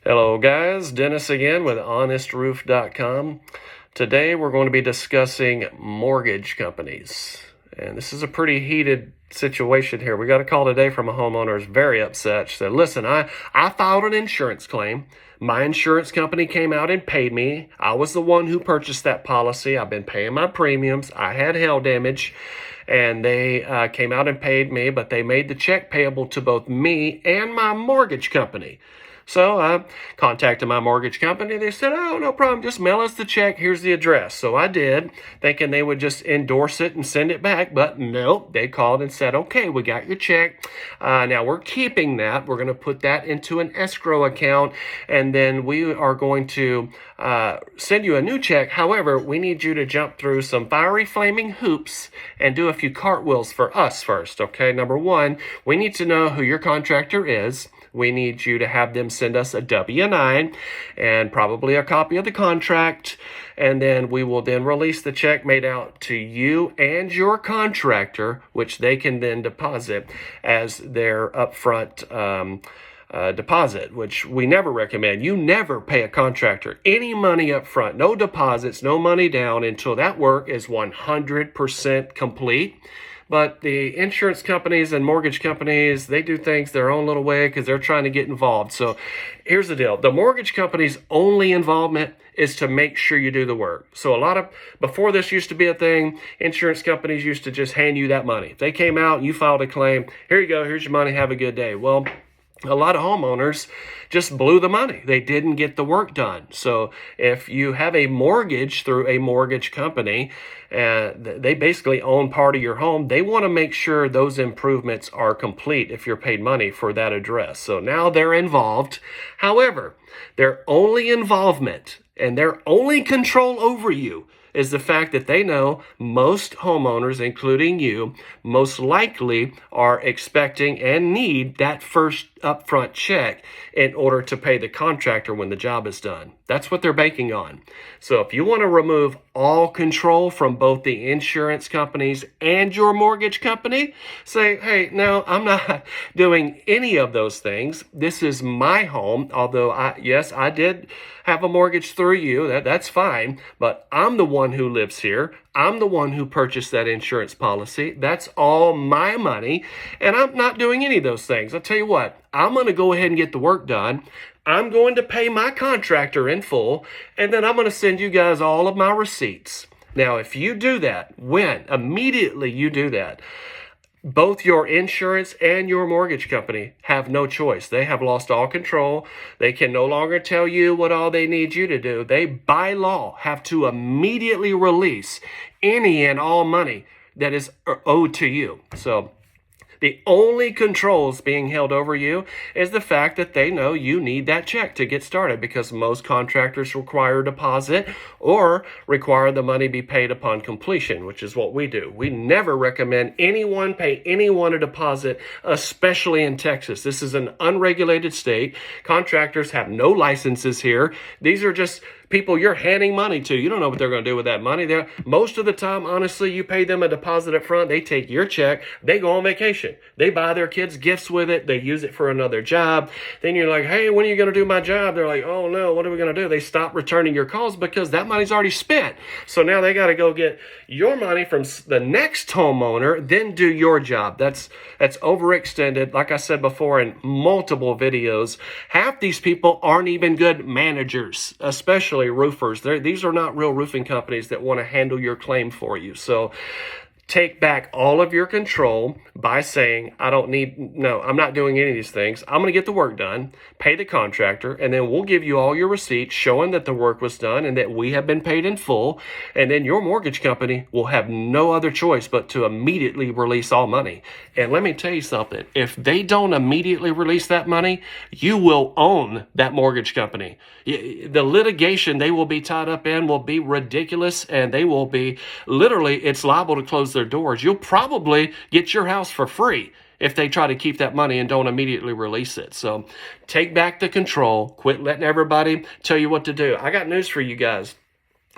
Hello guys, Dennis again with honestroof.com. Today we're going to be discussing mortgage companies. And this is a pretty heated situation here. We got a call today from a homeowner who's very upset. She said, listen, I filed an insurance claim. My insurance company came out and paid me. I was the one who purchased that policy. I've been paying my premiums. I had hail damage. And they came out and paid me, but they made the check payable to both me and my mortgage company. So I contacted my mortgage company. They said, oh, no problem. Just mail us the check. Here's the address. So I did, thinking they would just endorse it and send it back. But nope, they called and said, okay, we got your check. Now we're keeping that. We're going to put that into an escrow account. And then we are going to send you a new check. However, we need you to jump through some fiery flaming hoops and do a few cartwheels for us first. Okay, number one, we need to know who your contractor is. We need you to have them send us a W-9 and probably a copy of the contract. And then we will then release the check made out to you and your contractor, which they can then deposit as their upfront deposit, which we never recommend. You never pay a contractor any money up front, no deposits, no money down until that work is 100% complete. But the insurance companies and mortgage companies, they do things their own little way because they're trying to get involved. So here's the deal. The mortgage company's only involvement is to make sure you do the work. So before this used to be a thing, insurance companies used to just hand you that money. If they came out and you filed a claim, here you go, here's your money, have a good day. Well, a lot of homeowners just blew the money. They didn't get the work done. So if you have a mortgage through a mortgage company, they basically own part of your home. They want to make sure those improvements are complete if you're paid money for that address. So now they're involved. However, their only involvement and their only control over you is the fact that they know most homeowners, including you, most likely are expecting and need that first upfront check in order to pay the contractor when the job is done. That's what they're banking on. So if you want to remove all control from both the insurance companies and your mortgage company, say, hey, no, I'm not doing any of those things. This is my home, although I did have a mortgage through you. That's fine, but I'm the one who lives here. I'm the one who purchased that insurance policy. That's all my money, and I'm not doing any of those things. I'll tell you what, I'm going to go ahead and get the work done. I'm going to pay my contractor in full, and then I'm going to send you guys all of my receipts. Now, if you do that, immediately you do that, both your insurance and your mortgage company have no choice. They have lost all control. They can no longer tell you what all they need you to do. They, by law, have to immediately release any and all money that is owed to you. So the only controls being held over you is the fact that they know you need that check to get started, because most contractors require a deposit or require the money be paid upon completion, which is what we do. We never recommend anyone pay anyone a deposit, especially in Texas. This is an unregulated state. Contractors have no licenses here. These are just people you're handing money to. You don't know what they're going to do with that money. Most of the time, honestly, you pay them a deposit up front. They take your check. They go on vacation. They buy their kids gifts with it. They use it for another job. Then you're like, hey, when are you going to do my job? They're like, oh, no, what are we going to do? They stop returning your calls because that money's already spent. So now they got to go get your money from the next homeowner, then do your job. That's overextended. Like I said before in multiple videos, half these people aren't even good managers, especially roofers. These are not real roofing companies that want to handle your claim for you. So take back all of your control by saying, I'm not doing any of these things. I'm going to get the work done, pay the contractor, and then we'll give you all your receipts showing that the work was done and that we have been paid in full. And then your mortgage company will have no other choice but to immediately release all money. And let me tell you something. If they don't immediately release that money, you will own that mortgage company. The litigation they will be tied up in will be ridiculous, and they will be it's liable to close their doors. You'll probably get your house for free if they try to keep that money and don't immediately release it. So take back the control. Quit letting everybody tell you what to do. I got news for you guys.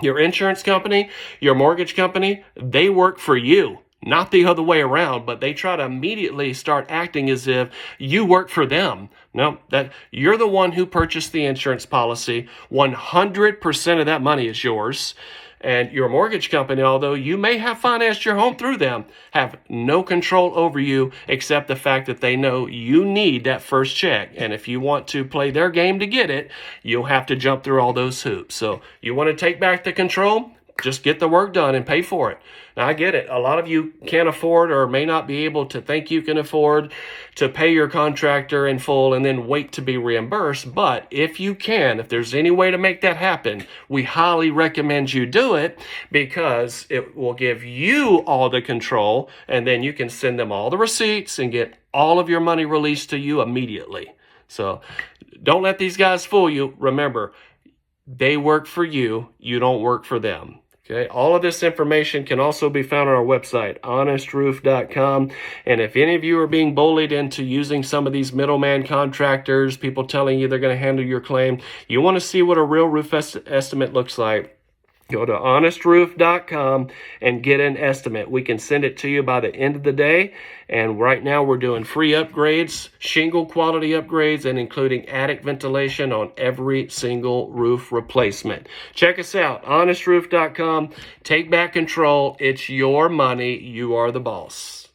Your insurance company, your mortgage company, they work for you, not the other way around, but they try to immediately start acting as if you work for them. No, that you're the one who purchased the insurance policy. 100% of that money is yours. And your mortgage company, although you may have financed your home through them, have no control over you except the fact that they know you need that first check. And if you want to play their game to get it, you'll have to jump through all those hoops. So you want to take back the control? Just get the work done and pay for it. Now, I get it. A lot of you can't afford or may not be able to think you can afford to pay your contractor in full and then wait to be reimbursed. But if you can, if there's any way to make that happen, we highly recommend you do it because it will give you all the control, and then you can send them all the receipts and get all of your money released to you immediately. So don't let these guys fool you. Remember, they work for you. You don't work for them. Okay, all of this information can also be found on our website, honestroof.com. And if any of you are being bullied into using some of these middleman contractors, people telling you they're going to handle your claim, you want to see what a real roof estimate looks like, go to honestroof.com and get an estimate. We can send it to you by the end of the day. And right now we're doing free upgrades, shingle quality upgrades, and including attic ventilation on every single roof replacement. Check us out, honestroof.com. Take back control. It's your money. You are the boss.